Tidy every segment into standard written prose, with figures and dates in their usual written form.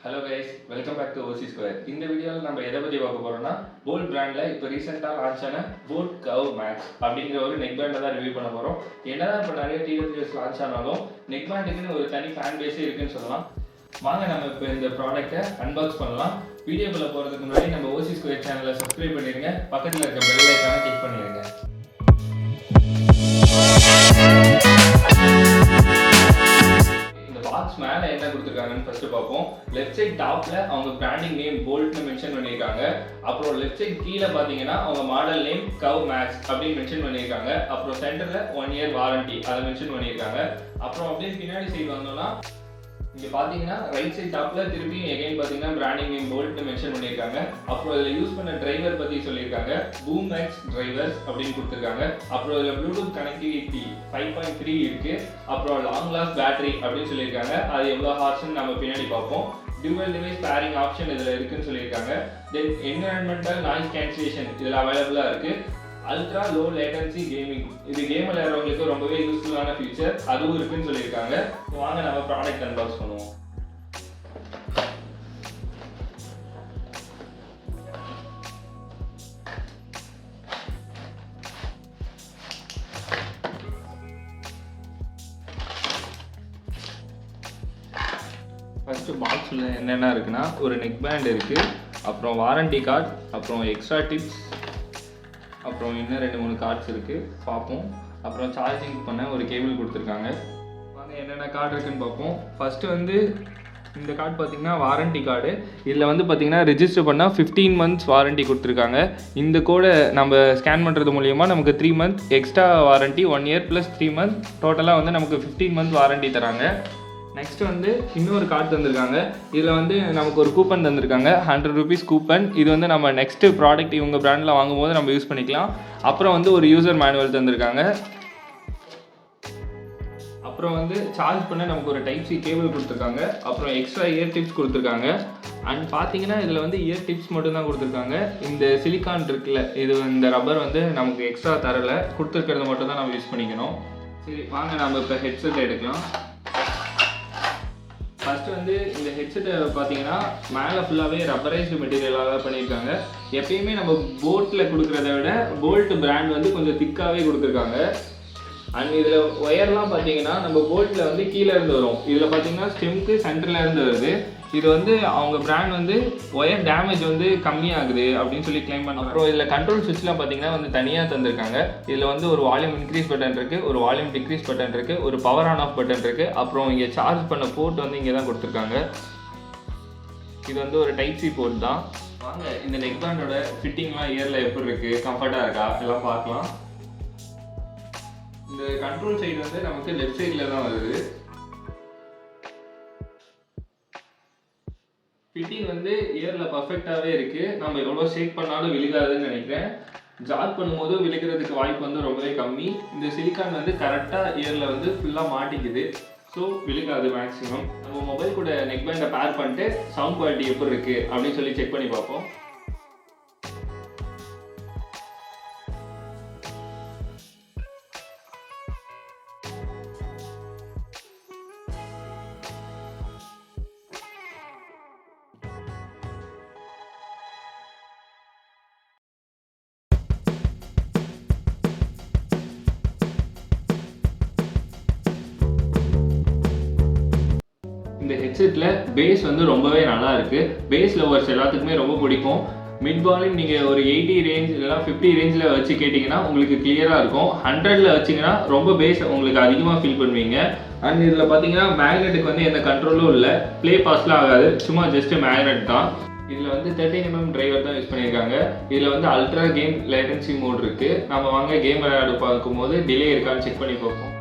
Hello guys, welcome back to OC square. இந்த வீடியோவில் நம்ம எதை பற்றி பார்க்க போகிறோம்னா, போல்ட் பிராண்டில் இப்போ ரீசெண்டாக லான்ச் ஆன போல்ட் கர்வ் மேக்ஸ் அப்படிங்கிற ஒரு நெக் பேண்டை தான் ரிவ்யூ பண்ண போகிறோம். என்னதான் இப்போ நிறைய டிடபிள்யூஎஸ் லான்ச் ஆனாலும் நெக் பேண்டுக்குன்னு ஒரு தனி ஃபேன் பேஸே இருக்குன்னு சொல்லலாம். வாங்க நம்ம இப்போ இந்த ப்ராடக்ட்டை அன்பாக்ஸ் பண்ணலாம். வீடியோக்குள்ளே போகிறதுக்கு முன்னாடி நம்ம ஓசி ஸ்கொயர் சேனலை சப்ஸ்கிரைப் பண்ணிடுங்க, பக்கத்தில் இருக்க பெல் ஐக்கானை கிளிக் பண்ணிடுங்க. பாக்ஸ் மேலே என்ன கொடுத்துருக்காங்கன்னு ஃபர்ஸ்ட் பார்ப்போம். லெஃப்ட் சைட் டாப்ல அவங்க பிராண்டிங் நேம் போல்ட்னு மென்ஷன் பண்ணியிருக்காங்க. அப்புறம் லெஃப்ட் சைட் கீழே பார்த்தீங்கன்னா அவங்க மாடல் நேம் கர்வ் மேக்ஸ் அப்படின்னு மென்ஷன் பண்ணியிருக்காங்க. அப்புறம் சென்டர்ல 1 year வாரண்டி அதை மென்ஷன் பண்ணியிருக்காங்க. அப்புறம் அப்படியே பின்னாடி சைடு வந்தோம்னா இங்கே பார்த்தீங்கன்னா ரைட் சைட் டாப்பில் திருப்பி எகைன் பார்த்தீங்கன்னா பிராண்டிங் நேம் போல்ட்னு மென்ஷன் பண்ணியிருக்காங்க. அப்புறம் இதில் யூஸ் பண்ண டிரைவர் பற்றி சொல்லியிருக்காங்க, பூம் மேக்ஸ் டிரைவர்ஸ் அப்படின்னு கொடுத்துருக்காங்க. அப்புறம் இதில் ப்ளூடூத் கனெக்டிவிட்டி 5.3 இருக்குது. அப்புறம் லாங் லாஸ்ட் பேட்டரி அப்படின்னு சொல்லியிருக்காங்க. அது எவ்வளோ ஹார்ஸ்ன்னு நம்ம பின்னாடி பார்ப்போம். டியூவல் டிவைஸ் பேரிங் ஆப்ஷன் இதில் இருக்குன்னு சொல்லியிருக்காங்க. தென் என்விரான்மெண்டல் நாய்ஸ் கேன்சலேஷன் இதில் அவைலபிளாக இருக்குது. அல்ட்ரா லோ லேட்டன்சி கேமிங், இது கேம் விளையாடுறவங்களுக்கு ரொம்பவே யூஸ்ஃபுல்லான ஃபீச்சர், அதுவும் இருக்குன்னு சொல்லியிருக்காங்க. வாங்க நம்ம ப்ராடக்ட் அன்பாக்ஸ் பண்ணுவோம். ஃபர்ஸ்ட் பாக்ஸில் என்னென்ன இருக்குன்னா, ஒரு நெக் பேண்ட் இருக்குது, அப்புறம் வாரண்டி கார்டு, அப்புறம் எக்ஸ்ட்ரா டிப்ஸ், அப்புறம் இன்னும் 2-3 கார்ட்ஸ் இருக்குது பார்ப்போம். அப்புறம் சார்ஜிங் பண்ண ஒரு கேபிள் கொடுத்துருக்காங்க. வாங்க என்னென்ன கார்டு இருக்குன்னு பார்ப்போம். ஃபஸ்ட்டு வந்து இந்த கார்டு பார்த்தீங்கன்னா வாரண்டி கார்டு. இதில் வந்து பார்த்தீங்கன்னா ரெஜிஸ்டர் பண்ணால் 15 months வாரண்டி கொடுத்துருக்காங்க. இந்த கோடை நம்ம ஸ்கேன் பண்ணுறது மூலிமா நமக்கு 3 months extra warranty, 1 year + 3 months டோட்டலாக வந்து நமக்கு 15 months வாரண்டி தராங்க. நெக்ஸ்ட் வந்து இன்னொரு கார்டு தந்திருக்காங்க. இதில் வந்து நமக்கு ஒரு கூப்பன் தந்திருக்காங்க, 100 rupees கூப்பன். இது வந்து நம்ம நெக்ஸ்ட்டு ப்ராடக்ட் இவங்க பிராண்டில் வாங்கும்போது நம்ம யூஸ் பண்ணிக்கலாம். அப்புறம் வந்து ஒரு யூசர் மேனுவல் தந்திருக்காங்க. அப்புறம் வந்து சார்ஜ் பண்ண நமக்கு ஒரு டைப் சி கேபிள் கொடுத்துருக்காங்க. அப்புறம் எக்ஸ்ட்ரா இயர் டிப்ஸ் கொடுத்துருக்காங்க. அண்ட் பார்த்தீங்கன்னா இதில் வந்து இயர் டிப்ஸ் மட்டும்தான் கொடுத்துருக்காங்க. இந்த சிலிக்கான் இருக்குல்ல, இது இந்த ரப்பர் வந்து நமக்கு எக்ஸ்ட்ரா தரலை, கொடுத்துருக்கிறது மட்டும் தான் நம்ம யூஸ் பண்ணிக்கணும். சரி வாங்க நம்ம இப்போ ஹெட்செட் எடுக்கலாம். ஃபஸ்ட்டு வந்து இந்த ஹெட்செட்டை பார்த்தீங்கன்னா மேலே ஃபுல்லாகவே ரப்பரைஸ்டு மெட்டீரியலாக பண்ணியிருக்காங்க. எப்பயுமே நம்ம போல்ட்டில் கொடுக்குறத விட போல்ட் பிராண்ட் வந்து கொஞ்சம் திக்காகவே கொடுத்துருக்காங்க. அண்ட் இதில் ஒயர்லாம் பார்த்தீங்கன்னா நம்ம போல்ட்டில் வந்து கீழே இருந்து வரும், இதில் பார்த்தீங்கன்னா ஸ்டெம்க்கு சென்டரில் இருந்து வருது. இது வந்து அவங்க பிராண்ட் வந்து ஒயர் டேமேஜ் வந்து கம்மியாகுது அப்படின்னு சொல்லி கிளைம் பண்ணாங்க. அப்புறம் இதில் கண்ட்ரோல் சுவிட்ச்லாம் பார்த்தீங்கன்னா வந்து தனியாக தந்திருக்காங்க. இதில் வந்து ஒரு வால்யூம் இன்க்ரீஸ் பட்டன் இருக்குது, ஒரு வால்யூம் டிக்ரீஸ் பட்டன் இருக்குது, ஒரு பவர் ஆன் ஆஃப் பட்டன் இருக்குது. அப்புறம் இங்கே சார்ஜ் பண்ண போர்ட் வந்து இங்கே தான் கொடுத்துருக்காங்க. இது வந்து ஒரு டைப் சி போர்ட் தான். வாங்க இந்த நெக் பேண்டோட ஃபிட்டிங்லாம் இயரில் எப்படி இருக்குது, கம்ஃபர்ட்டாக இருக்கா எல்லாம் பார்க்கலாம். இந்த கண்ட்ரோல் சைடு வந்து நமக்கு லெஃப்ட் சைடில் தான் வருது. ஃபிட்டிங் வந்து இயரில் பர்ஃபெக்டாகவே இருக்குது. நம்ம எவ்வளோ ஷேக் பண்ணாலும் விழுகாதுன்னு நினைக்கிறேன். ஜாக் பண்ணும்போது விழுகிறதுக்கு வாய்ப்பு வந்து ரொம்பவே கம்மி. இந்த சிலிக்கான் வந்து கரெக்டாக இயரில் வந்து ஃபுல்லாக மாட்டிக்குது, ஸோ விழுகாது மேக்ஸிமம். நம்ம மொபைல் கூட நெக் பேண்டை பேர் பண்ணிட்டு சவுண்ட் குவாலிட்டி எப்படி இருக்குது அப்படின்னு சொல்லி செக் பண்ணி பார்ப்போம். இந்த ஹெட்செட்டில் பேஸ் வந்து ரொம்பவே நல்லா இருக்குது. பேஸ் லவர்ஸ் எல்லாத்துக்குமே ரொம்ப பிடிக்கும். மிட் வால்யூம் நீங்கள் ஒரு 80 ரேஞ்ச் இல்லைனா 50 ரேஞ்சில் வச்சு கேட்டிங்கன்னா உங்களுக்கு கிளியராக இருக்கும். 100ல் வச்சிங்கன்னா ரொம்ப பேஸ் உங்களுக்கு அதிகமாக ஃபீல் பண்ணுவீங்க. அண்ட் இதில் பார்த்தீங்கன்னா மேக்னெட்டுக்கு வந்து எந்த கண்ட்ரோலும் இல்லை, ப்ளே பாஸ்லாம் ஆகாது, சும்மா ஜஸ்ட்டு மேக்னெட் தான். இதில் வந்து 13mm டிரைவர் தான் யூஸ் பண்ணியிருக்காங்க. இதில் வந்து அல்ட்ரா கேம் லேட்டன்சி மோட் இருக்குது. நம்ம வாங்க கேம் விளையாடு பார்க்கும்போது டிலே இருக்கான்னு செக் பண்ணி பார்ப்போம்.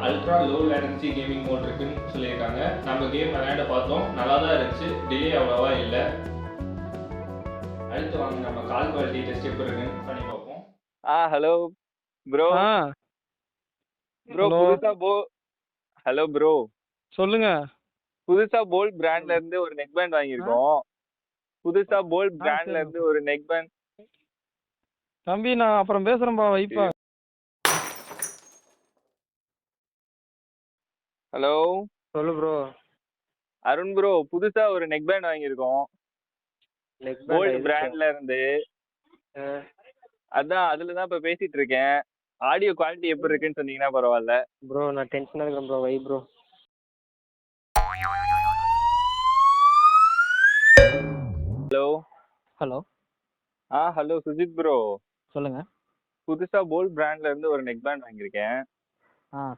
Ultra low latency gaming mode இருக்குன்னு சொல்லியிருக்காங்க. நம்ம கேம் விளையாட பார்த்தோம், நல்லா தான் இருந்துச்சு, டிலே அவ்வளோவா இல்லை. அடுத்து வாங்க நம்ம கால் குவாலிட்டி டெஸ்ட் எப்படி இருக்குன்னு பண்ணி பார்ப்போம். Hello bro. ப்ரோ ஹலோ புதுசா ஹலோ ப்ரோ. சொல்லுங்க. புதுசா போல்ட் பிராண்ட்ல இருந்து ஒரு நெக் பேண்ட் வாங்கியிருக்கோம். புதுசா போல்ட் பிராண்ட்ல சரி இருந்து ஒரு நெக் பேண்ட். தம்பி, நான் அப்புறம் பேசுறேன்பா, வைப்பா. ஹலோ சொல்லு ப்ரோ. அருண் ப்ரோ, புதுசா ஒரு நெக் பேண்ட் வாங்கியிருக்கோம் போல்ட் பிராண்ட்ல இருந்து. அதான் அதுல தான் இப்ப பேசிட்டு இருக்கேன். ஆடியோ குவாலிட்டி எப்படி இருக்குன்னு சொன்னீங்கன்னா பரவாயில்ல. ப்ரோ நான் டென்ஷனா இருக்கேன் ப்ரோ, வை bro. Hello hello. Hello Sujith bro. சொல்லுங்க. புதுசா போல்ட் பிராண்ட்ல இருந்து ஒரு நெக் பேண்ட் வாங்கியிருக்கேன்.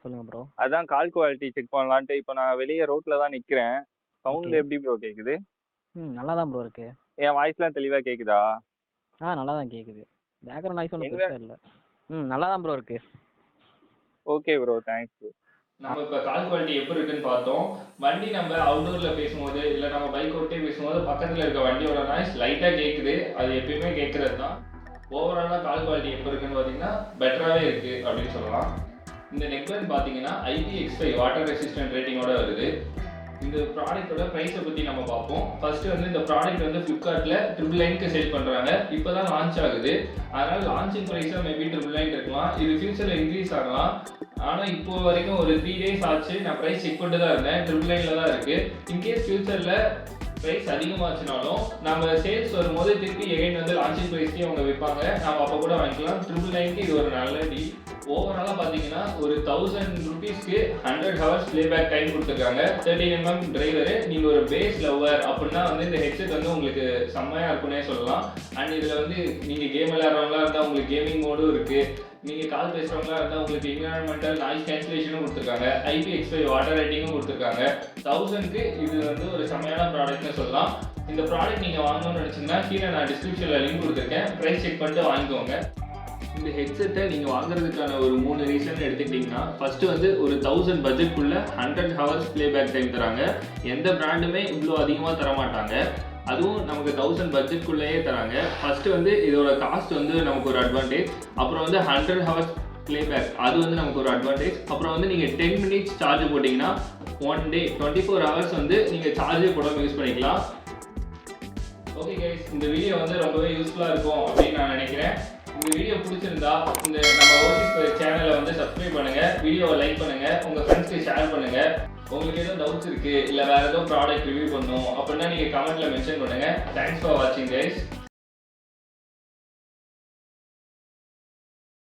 சொல்லுங்க ப்ரோ. அதான் கால் குவாலிட்டி செக் பண்ணலான்ட்டு இப்போ நான் வெளியே ரோட்ல தான் நிக்கிறேன். Sound Okay. எப்படி ப்ரோ கேக்குது? நல்லா தான் ப்ரோ இருக்கு. என் வாய்ஸ்லாம் தெளிவா கேக்குதா? நல்லா தான் கேக்குது. பேக்ரவுண்ட் நாய்ஸ் ஒன்றும் எங்க? பெருசா இல்லை. நல்லா தான் ப்ரோ இருக்கு. Okay bro, thanks bro. நம்ம இப்போ கால் குவாலிட்டி எப்படி இருக்குன்னு பார்த்தோம். வண்டி நம்ம அவுட்டோரில் பேசும்போது இல்லை நம்ம பைக் ஓட்டே பேசும்போது பக்கத்தில் இருக்க வண்டியோட நாய்ஸ் லைட்டாக கேட்குது. அது எப்பயுமே கேட்குறது தான். ஓவராலாக கால் குவாலிட்டி எப்படி இருக்குன்னு பார்த்தீங்கன்னா பெட்டராகவே இருக்குது அப்படின்னு சொல்லலாம். இந்த நெக் பேண்ட் பார்த்தீங்கன்னா IPX5 வாட்டர் ரெசிஸ்டன்ட் ரேட்டிங்கோட வருது. இந்த ப்ராடக்ட்டோட ப்ரைஸை பற்றி நம்ம பார்ப்போம். ஃபர்ஸ்ட் வந்து இந்த ப்ராடக்ட் வந்து ஃப்ளிப்கார்ட்டில் 999க்கு சேல் பண்ணுறாங்க. இப்போ தான் லான்ச் ஆகுது. அதனால் லான்ச்சிங் ப்ரைஸாக மேபி 999 இருக்கலாம். இது ஃபியூச்சரில் இன்க்ரீஸ் ஆகலாம். ஆனால் இப்போ வரைக்கும் ஒரு 3 days ஆச்சு. நான் ப்ரைஸ் செக் பண்ணிட்டு தான் இருந்தேன். 999ல தான் இருக்குது. இன்கேஸ் ஃபியூச்சரில் ப்ரைஸ் அதிகமாச்சுனாலும் நம்ம சேல்ஸ் வரும்போது திருப்பி எகைன் வந்து லான்ச்சிங் ப்ரைஸ்க்கே அவங்க விற்பாங்க. நம்ம அப்போ கூட வாங்கிக்கலாம். 999க்கு இது ஒரு நல்ல டீல். ஓவராலாக பார்த்தீங்கன்னா ஒரு 1000 rupeesக்கு 100 hours ப்ளேபேக் டைம் கொடுத்துருக்காங்க. 13mm driver. நீங்கள் ஒரு பேஸ் லவ்வர் அப்படின்னா வந்து இந்த ஹெட்செட் வந்து உங்களுக்கு செம்மையாக இருக்குன்னே சொல்லலாம். அண்ட் இதில் வந்து நீங்கள் கேம் விளையாடுறவங்களா இருந்தால் உங்களுக்கு கேமிங் மோடும் இருக்குது. நீங்கள் கால் பேசுகிறவங்களா இருந்தால் உங்களுக்கு என்விரான்மெண்டல் நாய்ஸ் கேன்சலேஷனும் கொடுத்துருக்காங்க. IPX5 வாட்டர் ரேட்டிங்கும் கொடுத்துருக்காங்க. 1000க்கு இது வந்து ஒரு செம்மையான ப்ராடக்ட்னு சொல்லலாம். இந்த ப்ராடக்ட் நீங்கள் வாங்கணும்னு நினச்சிங்கன்னா கீழே நான் டிஸ்கிரிப்ஷனில் லிங்க் கொடுத்துருக்கேன். ப்ரைஸ் செக் பண்ணிட்டு வாங்கிக்கோங்க. இந்த ஹெட்செட்டை நீங்கள் வாங்குறதுக்கான ஒரு 3 ரீசன் எடுத்துக்கிட்டிங்கன்னா, ஃபஸ்ட்டு வந்து ஒரு 1000 பட்ஜெட்குள்ளே 100 hours ப்ளேபேக் டைம் தராங்க. எந்த பிராண்டுமே இவ்வளோ அதிகமாக தரமாட்டாங்க. அதுவும் நமக்கு 1000 பட்ஜெட்குள்ளேயே தராங்க. ஃபஸ்ட்டு வந்து இதோட காஸ்ட் வந்து நமக்கு ஒரு அட்வான்டேஜ். அப்புறம் வந்து 100 hours ப்ளேபேக் அது வந்து நமக்கு ஒரு அட்வான்டேஜ். அப்புறம் வந்து நீங்கள் 10 minutes சார்ஜ் போட்டிங்கன்னா 1 day 24 hours வந்து நீங்கள் சார்ஜே போடாமல் யூஸ் பண்ணிக்கலாம். ஓகே கைஸ், இந்த வீடியோ வந்து ரொம்பவே யூஸ்ஃபுல்லாக இருக்கும் அப்படின்னு நான் நினைக்கிறேன். இந்த வீடியோ பிடிச்சிருந்தா இந்த நம்ம ஓசிஸ் சேனலை வந்து சப்ஸ்கிரைப் பண்ணுங்கள், வீடியோவை லைக் பண்ணுங்கள், உங்கள் ஃப்ரெண்ட்ஸ்க்கு ஷேர் பண்ணுங்கள். உங்களுக்கு எதுவும் டவுட்ஸ் இருக்குது இல்லை வேறு ஏதோ ப்ராடக்ட் ரிவ்யூ பண்ணணும் அப்படின்னா நீங்கள் கமெண்ட்டில் மென்ஷன் பண்ணுங்கள். தேங்க்ஸ் ஃபார் வாட்சிங் கைஸ்.